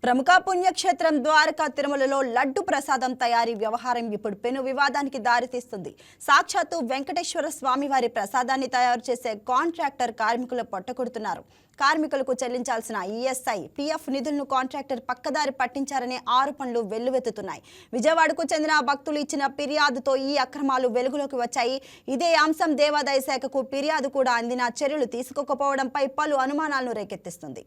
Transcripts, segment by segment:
ప్రముఖ పుణ్యక్షేత్రం ద్వారకా తిరుమలలో లడ్డు ప్రసాదం తయారీ వ్యవహారం ఇప్పుడు పెను వివాదానికి దారితీస్తుంది. సాక్షాత్తు వెంకటేశ్వర స్వామివారి ప్రసాదాన్ని తయారు చేసే కాంట్రాక్టర్ కార్మికులు పొట్టకొడుతున్నారు. కార్మికులకు చెల్లించాల్సిన ఈఎస్ఐ, పీఎఫ్ నిధులను కాంట్రాక్టర్ పక్కదారి పట్టించారనే ఆరోపణలు వెల్లువెత్తుతున్నాయి. విజయవాడకు చెందిన భక్తులు ఇచ్చిన ఫిర్యాదుతో ఈ అక్రమాలు వెలుగులోకి వచ్చాయి. ఇదే అంశం దేవాదాయ శాఖకు ఫిర్యాదు కూడా అందినా చర్యలు తీసుకోకపోవడంపై పలు అనుమానాలను రేకెత్తిస్తుంది.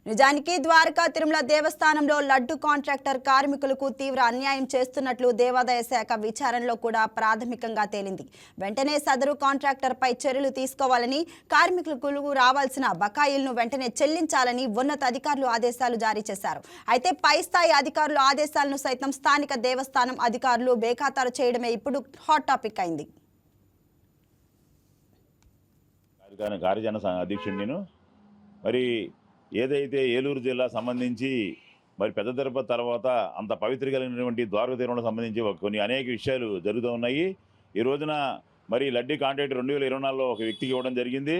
నిజానికి ద్వారకా తిరుమల దేవస్థానంలో లడ్డు కాంట్రాక్టర్ కార్మికులకు తీవ్ర అన్యాయం చేస్తున్నట్లు దేవాదాయ శాఖ విచారణలో కూడా ప్రాథమికంగా తేలింది. వెంటనే సదరు కాంట్రాక్టర్పై చర్యలు తీసుకోవాలని, కార్మికులకు రావాల్సిన బకాయిలను వెంటనే చెల్లించాలని ఉన్నత అధికారులు ఆదేశాలు జారీ చేశారు. అయితే పై స్థాయి అధికారుల ఆదేశాలను సైతం స్థానిక దేవస్థానం అధికారులు బేఖాతరు చేయడమే ఇప్పుడు హాట్ టాపిక్ అయింది. ఏదైతే ఏలూరు జిల్లా సంబంధించి మరి పెద్ద తిరుపతి తర్వాత అంత పవిత్ర కలిగినటువంటి ద్వారకా తిరుమలకు సంబంధించి కొన్ని అనేక విషయాలు జరుగుతూ ఉన్నాయి. ఈ రోజున మరి లడ్డీ కాంట్రాక్ట్ 2024లో ఒక వ్యక్తికి ఇవ్వడం జరిగింది.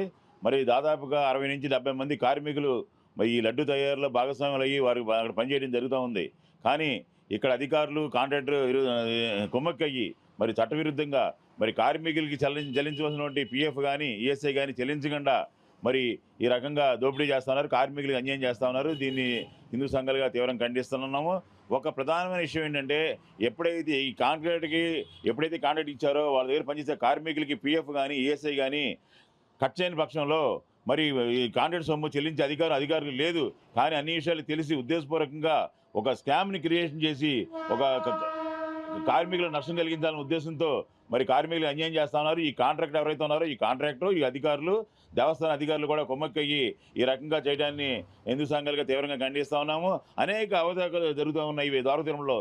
మరి దాదాపుగా 60 నుంచి 70 మంది కార్మికులు మరి ఈ లడ్డు తయారీలో భాగస్వాములు అయ్యి వారు అక్కడ పనిచేయడం జరుగుతూ ఉంది. కానీ ఇక్కడ అధికారులు కాంట్రాక్టర్ కుమ్మక్కయ్యి మరి చట్టవిరుద్ధంగా మరి కార్మికులకి చెల్లించవలసినటువంటి పిఎఫ్ కానీ ఈఎస్ఐ కానీ చెల్లించకుండా మరి ఈ రకంగా దోపిడీ చేస్తున్నారు, కార్మికులకు అన్యాయం చేస్తూ ఉన్నారు. దీన్ని హిందూ సంఘాలుగా తీవ్రంగా ఖండిస్తున్నాము. ఒక ప్రధానమైన విషయం ఏంటంటే ఎప్పుడైతే ఈ కాంట్రాక్ట్ ఇచ్చారో వాళ్ళ దగ్గర పనిచేసే కార్మికులకి పిఎఫ్ కానీ ఈఎస్ఐ కానీ కట్ చేయని పక్షంలో మరి ఈ కాంట్రాక్ట్ సొమ్ము చెల్లించే అధికారులు లేదు. కానీ అన్ని విషయాలు తెలిసి ఉద్దేశపూర్వకంగా ఒక స్కామ్ని క్రియేషన్ చేసి ఒక కార్మికులకు నష్టం కలిగించాలనే ఉద్దేశంతో మరి కార్మికులు అన్యాయం చేస్తా ఉన్నారు. ఈ కాంట్రాక్ట్ ఎవరైతే ఉన్నారో ఈ కాంట్రాక్టర్, ఈ అధికారులు, దేవస్థాన అధికారులు కూడా కొమ్మక్కయ్యి ఈ రకంగా చేయడాన్ని హిందూ సంఘాలుగా తీవ్రంగా ఖండిస్తూ ఉన్నాము. అనేక అవతారాలు జరుగుతూ ఉన్నాయి ఈ ద్వారకా తిరుమలలో.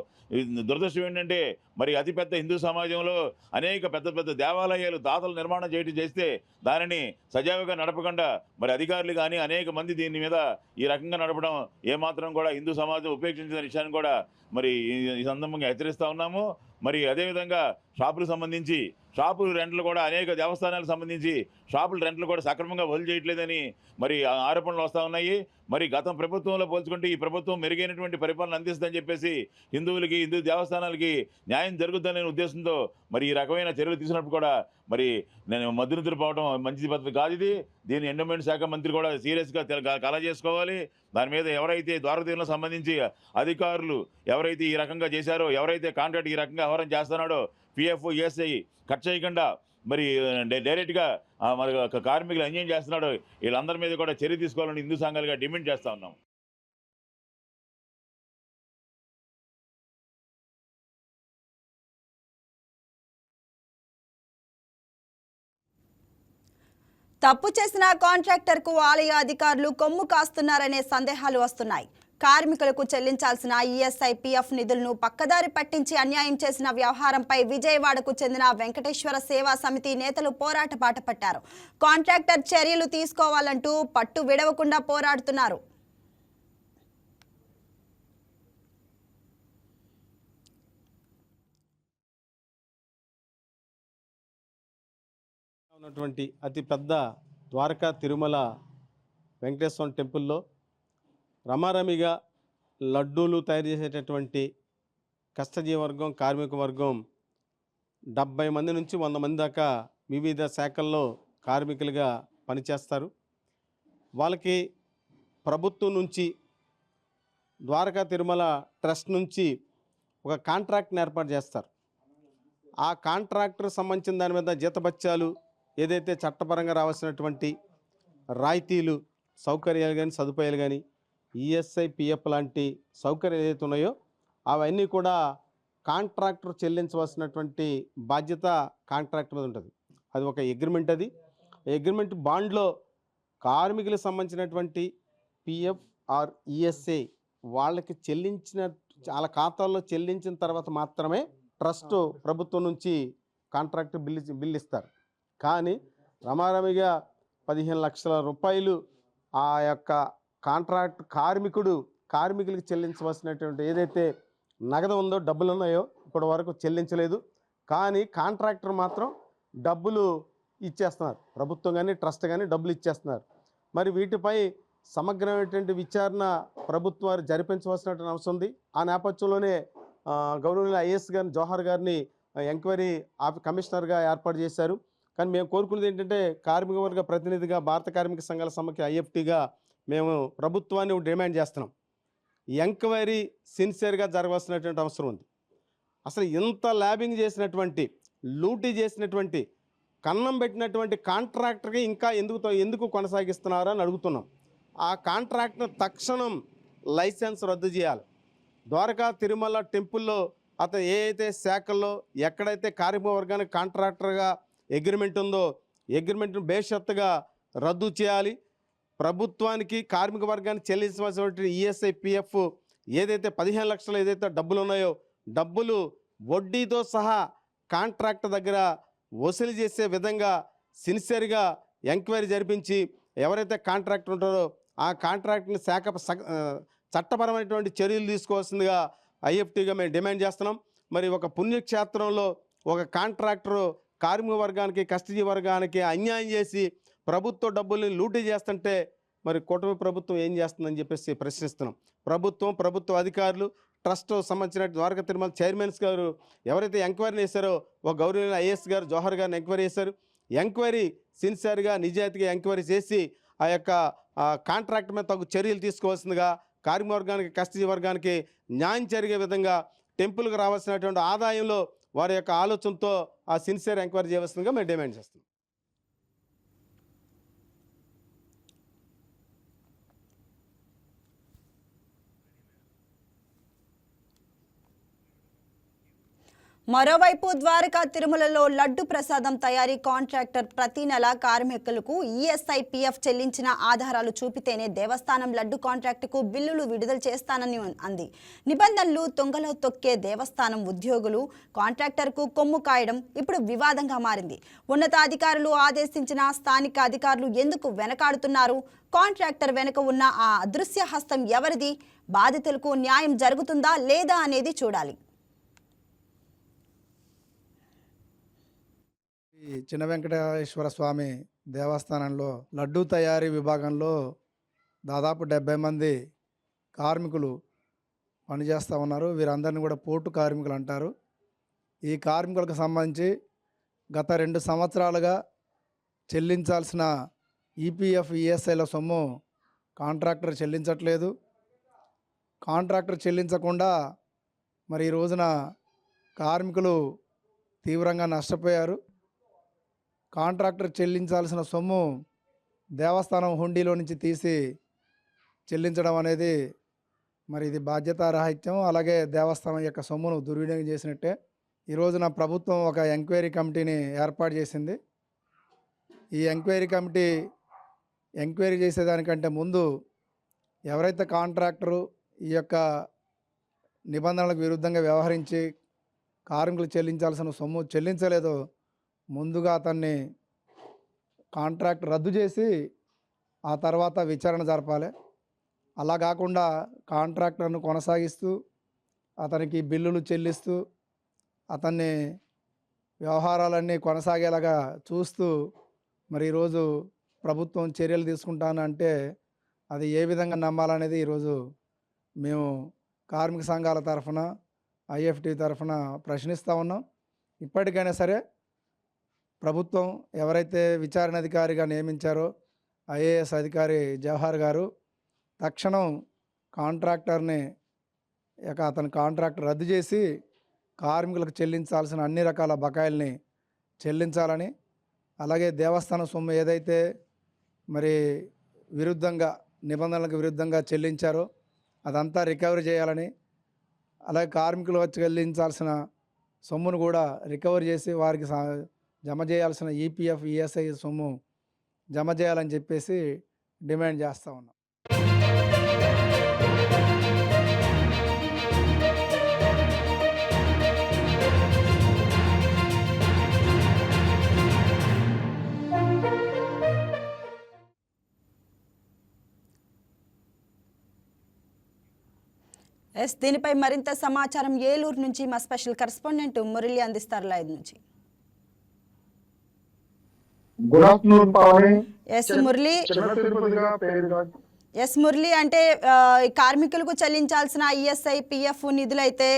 దురదృష్టం ఏంటంటే మరి అతిపెద్ద హిందూ సమాజంలో అనేక పెద్ద దేవాలయాలు దాతలు నిర్మాణం చేస్తే దానిని సజావుగా నడపకుండా మరి అధికారులు కానీ అనేక మంది దీని మీద ఈ రకంగా నడపడం ఏమాత్రం కూడా హిందూ సమాజం ఉపేక్షించిన విషయాన్ని కూడా మరి ఈ సందర్భంగా హెచ్చరిస్తూ ఉన్నాము. మరి అదేవిధంగా షాపుల రెంట్లు కూడా అనేక దేవస్థానాలకు సంబంధించి షాపుల రెంట్లు కూడా సక్రమంగా వసూలు చేయట్లేదని మరి ఆరోపణలు వస్తూ ఉన్నాయి. మరి గత ప్రభుత్వంలో పోల్చుకుంటే ఈ ప్రభుత్వం మెరుగైనటువంటి పరిపాలన అందిస్తుందని చెప్పేసి హిందూ దేవస్థానాలకి న్యాయం జరుగుతుందనే ఉద్దేశంతో మరి ఈ రకమైన చర్యలు తీసుకున్నప్పుడు కూడా మరి నేను మధ్యనిధులు పోవడం మంచి పద్ధతి కాదు. దీన్ని ఎండోమెంట్ శాఖ మంత్రి కూడా సీరియస్గా కల చేసుకోవాలి. దాని మీద ఎవరైతే ద్వారకా తిరుమలకు సంబంధించి అధికారులు ఎవరైతే ఈ రకంగా చేశారో, ఎవరైతే కాంట్రాక్ట్ ఈ రకంగా వ్యవహారం చేస్తున్నాడో పిఎఫ్ ఈఎస్ఐ కట్ చేయకుండా మరి డైరెక్ట్గా మరి కార్మికులు అన్యాయం చేస్తున్నాడో వీళ్ళందరి మీద కూడా చర్య తీసుకోవాలని హిందూ సంఘాలుగా డిమాండ్ చేస్తూ ఉన్నాం. తప్పు చేసిన కాంట్రాక్టర్కు ఆలయ అధికారులు కొమ్ము కాస్తున్నారనే సందేహాలు వస్తున్నాయి. కార్మికులకు చెల్లించాల్సిన ఈఎస్ఐ, పీఎఫ్ నిధులను పక్కదారి పట్టించి అన్యాయం చేసిన వ్యవహారంపై విజయవాడకు చెందిన వెంకటేశ్వర సేవా సమితి నేతలు పోరాట బాట పట్టారు. కాంట్రాక్టర్ చర్యలు తీసుకోవాలంటూ పట్టు విడవకుండా పోరాడుతున్నారు. ఉన్నటువంటి అతిపెద్ద ద్వారకా తిరుమల వెంకటేశ్వర టెంపుల్లో రమారమిగా లడ్డూలు తయారు చేసేటటువంటి కష్టజీవర్గం, కార్మిక వర్గం 70 మంది నుంచి 100 మంది దాకా వివిధ శాఖల్లో కార్మికులుగా పనిచేస్తారు. వాళ్ళకి ప్రభుత్వం నుంచి ద్వారకా తిరుమల ట్రస్ట్ నుంచి ఒక కాంట్రాక్ట్ని ఏర్పాటు చేస్తారు. ఆ కాంట్రాక్టర్ సంబంధించిన దాని మీద జీతభత్యాలు, ఏదైతే చట్టపరంగా రావాల్సినటువంటి రాయితీలు, సౌకర్యాలు కానీ సదుపాయాలు కానీ, ఈఎస్ఐ, పిఎఫ్ లాంటి సౌకర్యాలు ఏదైతే ఉన్నాయో అవన్నీ కూడా కాంట్రాక్టర్ చెల్లించవలసినటువంటి బాధ్యత కాంట్రాక్టర్ మీద ఉంటుంది. అది ఒక అగ్రిమెంట్. అది అగ్రిమెంట్ బాండ్లో కార్మికులకు సంబంధించినటువంటి పిఎఫ్ ఆర్ ఈఎస్ఐ వాళ్ళకి వాళ్ళ ఖాతాల్లో చెల్లించిన తర్వాత మాత్రమే ట్రస్ట్ ప్రభుత్వం నుంచి కాంట్రాక్ట్ బిల్లు ఇస్తారు. కానీ రమారమిగా 15 లక్షల రూపాయలు ఆ యొక్క కాంట్రాక్ట్ కార్మికుడు కార్మికులకు చెల్లించవలసినటువంటి ఏదైతే నగదు ఉందో, డబ్బులు ఉన్నాయో ఇప్పటి వరకు చెల్లించలేదు. కానీ కాంట్రాక్టర్ మాత్రం డబ్బులు ఇచ్చేస్తున్నారు. ప్రభుత్వం కానీ ట్రస్ట్ కానీ డబ్బులు ఇచ్చేస్తున్నారు. మరి వీటిపై సమగ్రమైనటువంటి విచారణ ప్రభుత్వం వారు జరిపించవలసినటువంటి అవసరం ఉంది. ఆ నేపథ్యంలోనే గౌరవనీయులు ఐఏఎస్ గారిని, జోహార్ గారిని ఎంక్వైరీ కమిషనర్గా ఏర్పాటు చేశారు. కానీ మేము కోరుకునేది ఏంటంటే, కార్మిక వర్గ ప్రతినిధిగా, భారత కార్మిక సంఘాల సమాఖ్య ఐఎఫ్టీగా మేము ప్రభుత్వాన్ని డిమాండ్ చేస్తున్నాం. ఎంక్వైరీ సిన్సియర్గా జరగాల్సినటువంటి అవసరం ఉంది. అసలు ఇంత ల్యాబింగ్ చేసినటువంటి, లూటీ చేసినటువంటి, కన్నం పెట్టినటువంటి కాంట్రాక్టర్కి ఇంకా ఎందుకు కొనసాగిస్తున్నారో అని అడుగుతున్నాం. ఆ కాంట్రాక్ట్ను తక్షణం లైసెన్స్ రద్దు చేయాలి. ద్వారకా తిరుమల టెంపుల్లో అతను ఏ అయితే శాఖల్లో ఎక్కడైతే కార్మిక వర్గానికి కాంట్రాక్టర్గా అగ్రిమెంట్ ఉందో, అగ్రిమెంట్ను బేషరతుగా రద్దు చేయాలి. ప్రభుత్వానికి కార్మిక వర్గానికి చెల్లించవలసినటువంటి ఈఎస్ఐ పిఎఫ్ ఏదైతే 15 లక్షలు ఏదైతే డబ్బులు ఉన్నాయో, డబ్బులు వడ్డీతో సహా కాంట్రాక్టర్ దగ్గర వసూలు చేసే విధంగా సిన్సియర్గా ఎంక్వైరీ జరిపించి ఎవరైతే కాంట్రాక్టర్ ఉంటారో ఆ కాంట్రాక్ట్ని చట్టపరమైనటువంటి చర్యలు తీసుకోవాల్సిందిగా ఐఎఫ్టీగా మేము డిమాండ్ చేస్తున్నాం. మరి ఒక పుణ్యక్షేత్రంలో ఒక కాంట్రాక్టరు కార్మిక వర్గానికి, కస్టడీ వర్గానికి అన్యాయం చేసి ప్రభుత్వ డబ్బుల్ని లూటీ చేస్తుంటే మరి కూటమి ప్రభుత్వం ఏం చేస్తుందని చెప్పేసి ప్రశ్నిస్తున్నాం. ప్రభుత్వ అధికారులు, ట్రస్ట్ సంబంధించిన ద్వారకా తిరుమల చైర్మన్స్ గారు ఎవరైతే ఎంక్వైరీ చేశారో, ఒక గౌరవనీయులు ఐఏఎస్ గారు, జోహర్ గారిని ఎంక్వైరీ చేశారు. ఎంక్వైరీ సిన్సియర్గా, నిజాయితీగా ఎంక్వైరీ చేసి ఆ యొక్క కాంట్రాక్ట్ మీద తగు చర్యలు తీసుకోవాల్సిందిగా, కార్మిక వర్గానికి, కస్టడీ వర్గానికి న్యాయం జరిగే విధంగా, టెంపుల్కి రావాల్సినటువంటి ఆదాయంలో వారి యొక్క ఆలోచనతో ఆ సిన్సియర్ ఎంక్వైరీ చేయవలసిందిగా మేము డిమాండ్ చేస్తున్నాం. మరోవైపు ద్వారకా తిరుమలలో లడ్డు ప్రసాదం తయారీ కాంట్రాక్టర్ ప్రతి నెల కార్మికులకు ఈఎస్ఐ పిఎఫ్ చెల్లించిన ఆధారాలు చూపితేనే దేవస్థానం లడ్డు కాంట్రాక్టుకు బిల్లులు విడుదల చేస్తానని అంది. నిబంధనలు తుంగలో తొక్కే దేవస్థానం ఉద్యోగులు కాంట్రాక్టర్కు కొమ్ము కాయడం ఇప్పుడు వివాదంగా మారింది. ఉన్నతాధికారులు ఆదేశించిన స్థానిక అధికారులు ఎందుకు వెనకాడుతున్నారు? కాంట్రాక్టర్ వెనుక ఉన్న ఆ అదృశ్య హస్తం ఎవరిది? బాధితులకు న్యాయం జరుగుతుందా లేదా అనేది చూడాలి. ఈ చిన్న వెంకటేశ్వర స్వామి దేవస్థానంలో లడ్డూ తయారీ విభాగంలో దాదాపు 70 మంది కార్మికులు పనిచేస్తూ ఉన్నారు. వీరందరినీ కూడా పోర్టు కార్మికులు అంటారు. ఈ కార్మికులకు సంబంధించి గత 2 సంవత్సరాలుగా చెల్లించాల్సిన ఈపీఎఫ్, ఈఎస్ఐల సొమ్ము కాంట్రాక్టర్ చెల్లించట్లేదు. కాంట్రాక్టర్ చెల్లించకుండా మరి ఈ రోజున కార్మికులు తీవ్రంగా నష్టపోయారు. కాంట్రాక్టర్ చెల్లించాల్సిన సొమ్ము దేవస్థానం హుండీలో నుంచి తీసి చెల్లించడం అనేది మరి ఇది బాధ్యతారాహిత్యం. అలాగే దేవస్థానం యొక్క సొమ్మును దుర్వినియోగం చేసినట్టే. ఈ రోజున ప్రభుత్వం ఒక ఎంక్వైరీ కమిటీని ఏర్పాటు చేసింది. ఈ ఎంక్వైరీ కమిటీ ఎంక్వైరీ చేసేదానికంటే ముందు ఎవరైతే కాంట్రాక్టరు ఈ యొక్క నిబంధనలకు విరుద్ధంగా వ్యవహరించి కార్మికులు చెల్లించాల్సిన సొమ్ము చెల్లించలేదో ముందుగా అతన్ని కాంట్రాక్ట్ రద్దు చేసి ఆ తర్వాత విచారణ జరపాలి. అలా కాకుండా కాంట్రాక్టర్ను కొనసాగిస్తూ అతనికి బిల్లులు చెల్లిస్తూ అతన్ని వ్యవహారాలన్నీ కొనసాగేలాగా చూస్తూ మరి ఈరోజు ప్రభుత్వం చర్యలు తీసుకుంటానంటే అది ఏ విధంగా నమ్మాలనేది ఈరోజు మేము కార్మిక సంఘాల తరఫున, ఐఎఫ్టీ తరఫున ప్రశ్నిస్తూ ఉన్నాం. ఇప్పటికైనా సరే ప్రభుత్వం ఎవరైతే విచారణ అధికారిగా నియమించారో ఐఏఎస్ అధికారి జవహర్ గారు తక్షణం కాంట్రాక్టర్ని అతని కాంట్రాక్ట్ రద్దు చేసి కార్మికులకు చెల్లించాల్సిన అన్ని రకాల బకాయిల్ని చెల్లించాలని, అలాగే దేవస్థానం సొమ్ము ఏదైతే మరి విరుద్ధంగా, నిబంధనలకు విరుద్ధంగా చెల్లించారో అదంతా రికవరీ చేయాలని, అలాగే కార్మికులు వచ్చి చెల్లించాల్సిన సొమ్మును కూడా రికవరీ చేసి వారికి జమ చేయాల్సిన ఈపీఎఫ్, ఈఎస్ఐ సొమ్ము జమ చేయాలని చెప్పేసి డిమాండ్ చేస్తూ ఉన్నాం. దీనిపై మరింత సమాచారం ఏలూరు నుంచి మా స్పెషల్ కరెస్పాండెంట్ మురళి అందిస్తారు లైవ్ నుంచి. Good afternoon Pavani. Yes Murali. అంటే కార్మికులకు చెల్లించాల్సిన ఈఎస్ఐ పిఎఫ్ నిధులు అయితే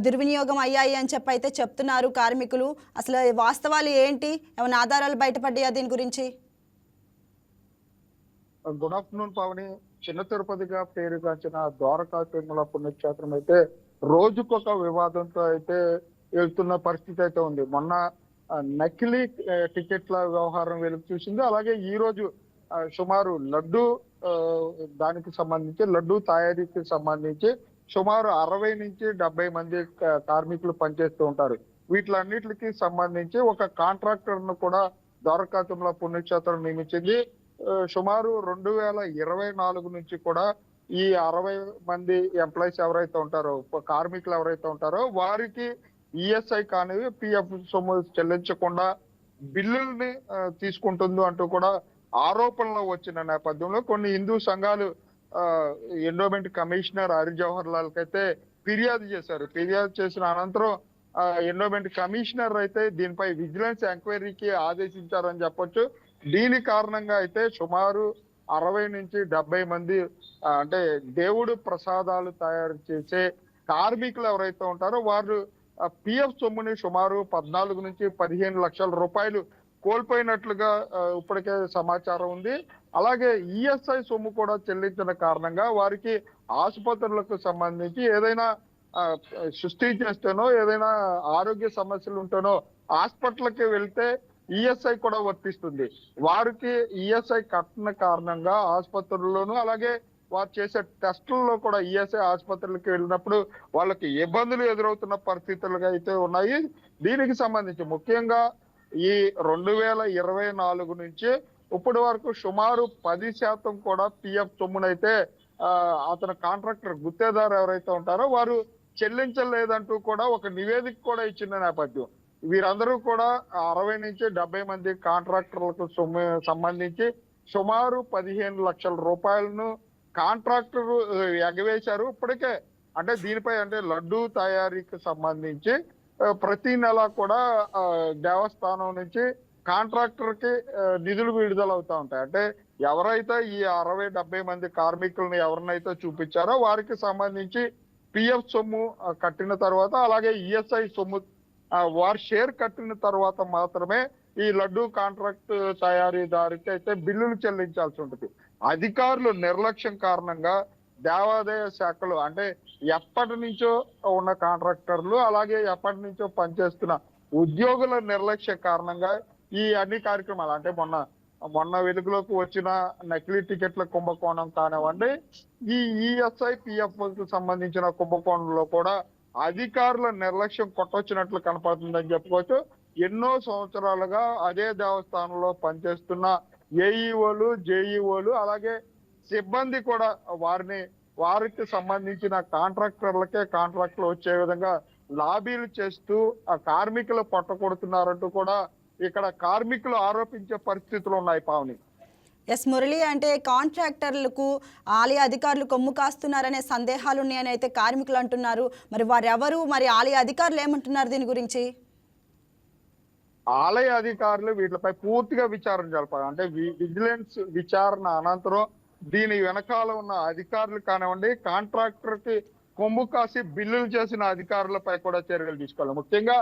దుర్వినియోగం అయ్యాయి అని చెప్పి అయితే చెప్తున్నారు కార్మికులు. అసలు వాస్తవాలు ఏంటి, ఏమైనా ఆధారాలు బయటపడ్డాయా దీని గురించి? Good afternoon Pavani. చిన్న తిరుపతిగా పేరుగాంచిన ద్వారకా తిరుమల పుణ్యక్షేత్రం అయితే రోజుకొక వివాదంతో అయితే వెళ్తున్న పరిస్థితి అయితే ఉంది. మొన్న నకిలీ టికెట్ల వ్యవహారం వెలుగు చూసింది. అలాగే ఈ రోజు సుమారు లడ్డు దానికి సంబంధించి లడ్డు తయారీకి సంబంధించి సుమారు 60 నుంచి 70 మంది కార్మికులు పనిచేస్తూ ఉంటారు. వీటిలన్నిటికి సంబంధించి ఒక కాంట్రాక్టర్ ను కూడా ద్వారకా తిరుమల పుణ్యక్షేత్రం నియమించింది. సుమారు 2024 నుంచి కూడా ఈ 60 మంది ఎంప్లాయీస్ ఎవరైతే ఉంటారో, కార్మికులు ఎవరైతే ఉంటారో వారికి ఈఎస్ఐ కానివి పిఎఫ్ సొమ్ము చెల్లించకుండా బిల్లుల్ని తీసుకుంటుంది అంటూ కూడా ఆరోపణలు వచ్చిన నేపథ్యంలో కొన్ని హిందూ సంఘాలు ఎండోమెంట్ కమిషనర్ హరి జవహర్ లాల్ కైతే ఫిర్యాదు చేశారు. ఫిర్యాదు చేసిన అనంతరం ఎండోమెంట్ కమిషనర్ అయితే దీనిపై విజిలెన్స్ ఎంక్వైరీకి ఆదేశించారని చెప్పొచ్చు. దీని కారణంగా అయితే సుమారు 60 నుంచి 70 మంది అంటే దేవుడు ప్రసాదాలు తయారు చేసే కార్మికులు ఎవరైతే ఉంటారో వారు పిఎఫ్ సొమ్ముని సుమారు 14 నుంచి 15 లక్షల రూపాయలు కోల్పోయినట్లుగా ఇప్పటికే సమాచారం ఉంది. అలాగే ఈఎస్ఐ సొమ్ము కూడా చెల్లించిన కారణంగా వారికి ఆసుపత్రులకు సంబంధించి ఏదైనా సృష్టి చేస్తేనో ఏదైనా ఆరోగ్య సమస్యలు ఉంటేనో హాస్పిటల్కి వెళ్తే ఈఎస్ఐ కూడా వర్తిస్తుంది. వారికి ఈఎస్ఐ కట్టిన కారణంగా ఆసుపత్రుల్లోనూ అలాగే వారు చేసే టెస్టుల్లో కూడా ఈఎస్ఐ ఆసుపత్రులకు వెళ్ళినప్పుడు వాళ్ళకి ఇబ్బందులు ఎదురవుతున్న పరిస్థితులుగా అయితే ఉన్నాయి. దీనికి సంబంధించి ముఖ్యంగా ఈ 2024 నుంచి ఇప్పటి వరకు సుమారు 10% కూడా పిఎఫ్ సొమ్మునైతే అతను కాంట్రాక్టర్ గుత్తేదారు ఎవరైతే ఉంటారో వారు చెల్లించలేదంటూ కూడా ఒక నివేదిక కూడా ఇచ్చిన నేపథ్యం. వీరందరూ కూడా 60 నుంచి 70 మంది కాంట్రాక్టర్లకు సంబంధించి సుమారు 15 లక్షల రూపాయలను కాంట్రాక్టర్ ఎగవేశారు ఇప్పటికే. అంటే దీనిపై అంటే లడ్డూ తయారీకి సంబంధించి ప్రతి నెల కూడా దేవస్థానం నుంచి కాంట్రాక్టర్ కి నిధులు విడుదల అవుతా ఉంటాయి. అంటే ఎవరైతే ఈ 60-70 మంది కార్మికులను ఎవరినైతే చూపించారో వారికి సంబంధించి పిఎఫ్ సొమ్ము కట్టిన తర్వాత అలాగే ఈఎస్ఐ సొమ్ము వారి షేర్ కట్టిన తర్వాత మాత్రమే ఈ లడ్డూ కాంట్రాక్ట్ తయారీదారికి అయితే బిల్లులు చెల్లించాల్సి ఉంటుంది. అధికారులు నిర్లక్ష్యం కారణంగా దేవాదాయ శాఖలు అంటే ఎప్పటి నుంచో ఉన్న కాంట్రాక్టర్లు అలాగే ఎప్పటి నుంచో పనిచేస్తున్న ఉద్యోగుల నిర్లక్ష్య కారణంగా ఈ అన్ని కార్యక్రమాలు అంటే మొన్న వెలుగులోకి వచ్చిన నకిలీ టికెట్ల కుంభకోణం కానివ్వండి, ఈ ఈఎస్ఐ పిఎఫ్ కు సంబంధించిన కుంభకోణంలో కూడా అధికారుల నిర్లక్ష్యం కొట్టొచ్చినట్లు కనపడుతుందని చెప్పుకోవచ్చు. ఎన్నో సంవత్సరాలుగా అదే దేవస్థానంలో పనిచేస్తున్న ఏఈఓలు జేఈఓలు అలాగే సిబ్బంది కూడా వారికి సంబంధించిన కాంట్రాక్టర్లు వచ్చే విధంగా లాబీలు చేస్తూ ఆ కార్మికులు పట్టకొడుతున్నారంటూ కూడా ఇక్కడ కార్మికులు ఆరోపించే పరిస్థితులు ఉన్నాయి పావని. ఎస్ మురళి, అంటే కాంట్రాక్టర్లకు ఆలయ అధికారులు కొమ్ము కాస్తున్నారనే సందేహాలు ఉన్నాయని అయితే కార్మికులు అంటున్నారు. మరి వారెవరు, మరి ఆలయ అధికారులు ఏమంటున్నారు దీని గురించి? ఆలయ అధికారులు వీటిపై పూర్తిగా విచారణ జరపాలి. అంటే విజిలెన్స్ విచారణ అనంతరం దీని వెనకాల ఉన్న అధికారులు కానివ్వండి, కాంట్రాక్టర్ కి కొమ్ము కాసి బిల్లులు చేసిన అధికారులపై కూడా చర్యలు తీసుకోవాలి. ముఖ్యంగా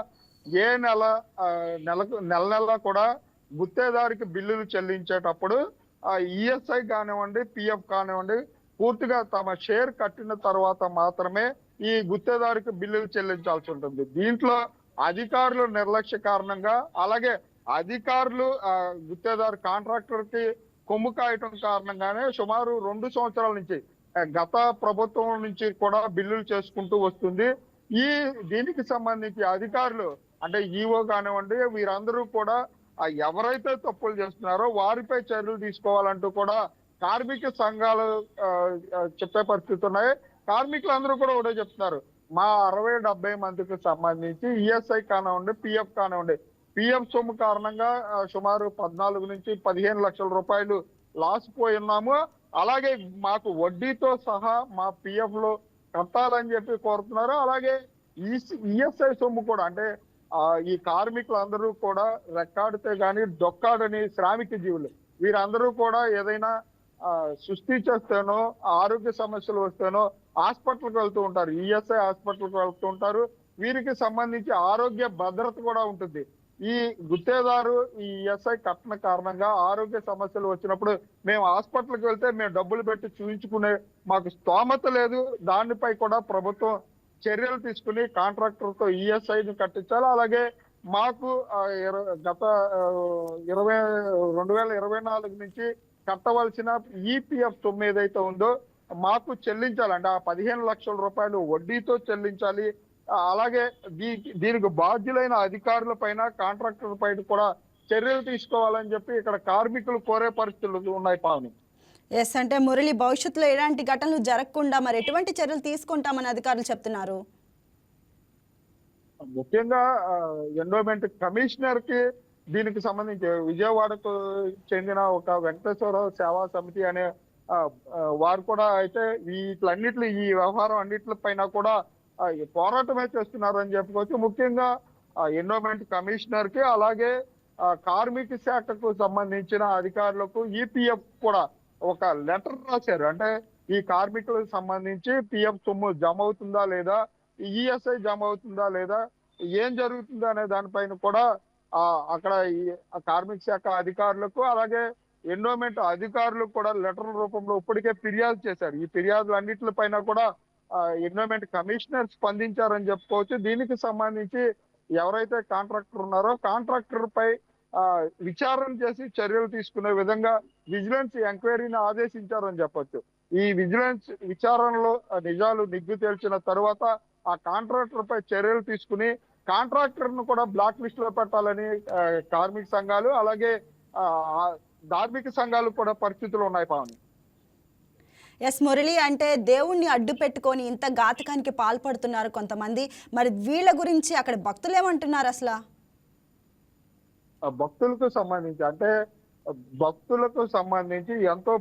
ఏ నెల కూడా గుత్తేదారికి బిల్లులు చెల్లించేటప్పుడు ఈఎస్ఐ కానివ్వండి పిఎఫ్ కానివ్వండి పూర్తిగా తమ షేర్ కట్టిన తర్వాత మాత్రమే ఈ గుత్తేదారికి బిల్లులు చెల్లించాల్సి ఉంటుంది. దీంట్లో అధికారులు నిర్లక్ష్య కారణంగా అలాగే అధికారులు గుత్తేదారు కాంట్రాక్టర్ కి కొమ్ము కాయటం కారణంగానే సుమారు 2 సంవత్సరాల నుంచి గత ప్రభుత్వం నుంచి కూడా బిల్లులు చేసుకుంటూ వస్తుంది. దీనికి సంబంధించి అధికారులు అంటే ఈఓ కానివ్వండి వీరందరూ కూడా ఎవరైతే తప్పులు చేస్తున్నారో వారిపై చర్యలు తీసుకోవాలంటూ కూడా కార్మిక సంఘాలు చెప్పే పరిస్థితి ఉన్నాయి. కార్మికులందరూ కూడా ఒకటే చెప్తున్నారు, మా 60-70 మందికి సంబంధించి ఈఎస్ఐ కానివ్వండి పిఎఫ్ కానివ్వండి పిఎఫ్ సొమ్ము కారణంగా సుమారు 14 నుంచి 15 లక్షల రూపాయలు లాస్ పోయి ఉన్నాము. అలాగే మాకు వడ్డీతో సహా మా పిఎఫ్ లో కట్టాలని చెప్పి కోరుతున్నారు. అలాగే ఈఎస్ఐ సొమ్ము కూడా అంటే ఈ కార్మికులందరూ కూడా రెక్కాడితే గాని డొక్కాడని శ్రామిక జీవులు వీరందరూ కూడా ఏదైనా సృష్టి చేస్తేనో ఆరోగ్య సమస్యలు వస్తేనో హాస్పిటల్కి వెళ్తూ ఉంటారు. ఈఎస్ఐ హాస్పిటల్కి వెళ్తూ ఉంటారు. వీరికి సంబంధించి ఆరోగ్య భద్రత కూడా ఉంటుంది. ఈ గుత్తేదారు ఈ ఈఎస్ఐ కట్టిన కారణంగా ఆరోగ్య సమస్యలు వచ్చినప్పుడు మేము హాస్పిటల్కి వెళ్తే మేము డబ్బులు పెట్టి చూయించుకునే మాకు స్తోమత లేదు. దానిపై కూడా ప్రభుత్వం చర్యలు తీసుకుని కాంట్రాక్టర్తో ఈఎస్ఐని కట్టించాలి. అలాగే మాకు గత 2024 నుంచి కట్టవలసిన ఈపీఎఫ్ సొమ్ము ఏదైతే ఉందో మాకు చెల్లించాలంటే ఆ 15 లక్షల రూపాయలు వడ్డీతో చెల్లించాలి. అలాగే దీనికి బాధ్యులైన అధికారుల పైన కాంట్రాక్టర్ పైన కూడా చర్యలు తీసుకోవాలని చెప్పి ఇక్కడ కార్మికులు కోరే పరిస్థితులు ఉన్నాయి పావని. ఎస్, అంటే మురళి భవిష్యత్తులో ఎలాంటి ఘటనలు జరగకుండా మరి ఎటువంటి చర్యలు తీసుకుంటామని అధికారులు చెప్తున్నారు? ముఖ్యంగా ఎండోమెంట్ కమిషనర్ కి దీనికి సంబంధించి విజయవాడకు చెందిన ఒక వెంకటేశ్వర సేవా సమితి అనే వారు కూడా అయితే వీటిలన్నిట్లు ఈ వ్యవహారం అన్నిటిపైన కూడా పోరాటమే చేస్తున్నారు అని చెప్పుకోవచ్చు. ముఖ్యంగా ఎండోమెంట్ కమిషనర్ కి అలాగే కార్మిక శాఖకు సంబంధించిన అధికారులకు ఈపీఎఫ్ కూడా ఒక లెటర్ రాశారు. అంటే ఈ కార్మికులకు సంబంధించి పిఎఫ్ సొమ్ము జమ అవుతుందా లేదా, ఈఎస్ఐ జమ అవుతుందా లేదా, ఏం జరుగుతుందా అనే దానిపైన కూడా అక్కడ ఈ కార్మిక శాఖ అధికారులకు అలాగే ఎండోమెంట్ అధికారులకు కూడా లెటర్ రూపంలో ఇప్పటికే ఫిర్యాదు చేశారు. ఈ ఫిర్యాదులు అన్నిటిపైన కూడా ఎండోమెంట్ కమిషనర్ స్పందించారని చెప్పుకోవచ్చు. దీనికి సంబంధించి ఎవరైతే కాంట్రాక్టర్ ఉన్నారో కాంట్రాక్టర్ పై విచారణ చేసి చర్యలు తీసుకునే విధంగా విజిలెన్స్ ఎంక్వైరీని ఆదేశించారని చెప్పొచ్చు. ఈ విజిలెన్స్ విచారణలో నిజాలు నిగ్గు తేల్చిన తర్వాత ఆ కాంట్రాక్టర్ పై చర్యలు తీసుకుని కాంట్రాక్టర్ ను కూడా బ్లాక్ లిస్ట్ లో పెట్టాలని కార్మిక సంఘాలు అలాగే ధార్మిక సంఘాలు కూడా పరిస్థితులు ఉన్నాయి పావని. ఎస్ మురళి, అంటే దేవుణ్ణి అడ్డు పెట్టుకొని ఇంత ఘాతకానికి పాల్పడుతున్నారు కొంతమంది. మరి వీళ్ళ గురించి అక్కడ భక్తులు ఏమంటున్నారు అసలు? భక్తులకు సంబంధించి ఎంతో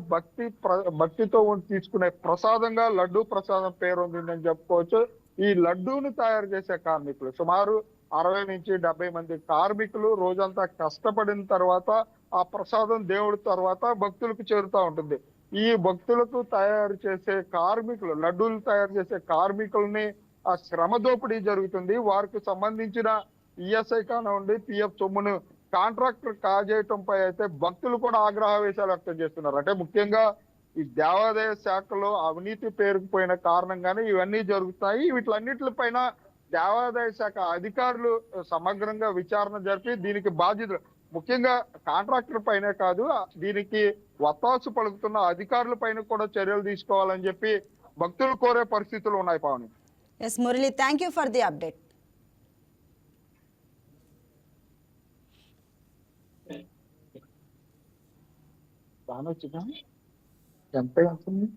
భక్తితో తీసుకునే ప్రసాదంగా లడ్డూ ప్రసాదం పేరు ఉందని చెప్పుకోవచ్చు. ఈ లడ్డూను తయారు చేసే కార్మికులు సుమారు 60 నుంచి 70 మంది కార్మికులు రోజంతా కష్టపడిన తర్వాత ఆ ప్రసాదం దేవుడి తర్వాత భక్తులకు చేరుతూ ఉంటుంది. ఈ భక్తులకు తయారు చేసే కార్మికులు లడ్డూలు తయారు చేసే కార్మికుల్ని ఆ శ్రమ దోపిడీ జరుగుతుంది. వారికి సంబంధించిన ఈఎస్ఐ కానివ్వండి పిఎఫ్ సొమ్మును కాంట్రాక్టర్ కాజేయటంపై అయితే భక్తులు కూడా ఆగ్రహవేశాలు వ్యక్తం చేస్తున్నారు. అంటే ముఖ్యంగా ఈ దేవాదాయ శాఖలో అవినీతి పేరుకుపోయిన కారణంగానే ఇవన్నీ జరుగుతాయి. వీటిలన్నిటిపైన దేవాదాయ శాఖ అధికారులు సమగ్రంగా విచారణ జరిపి దీనికి బాధ్యతలు ముఖ్యంగా కాంట్రాక్టర్ పైనే కాదు దీనికి వత్తాసు పలుకుతున్న అధికారుల పైన కూడా చర్యలు తీసుకోవాలని చెప్పి భక్తులు కోరే పరిస్థితులు ఉన్నాయి Pavani. Yes Murali, thank you for the update. ఎంత అవుతుంది?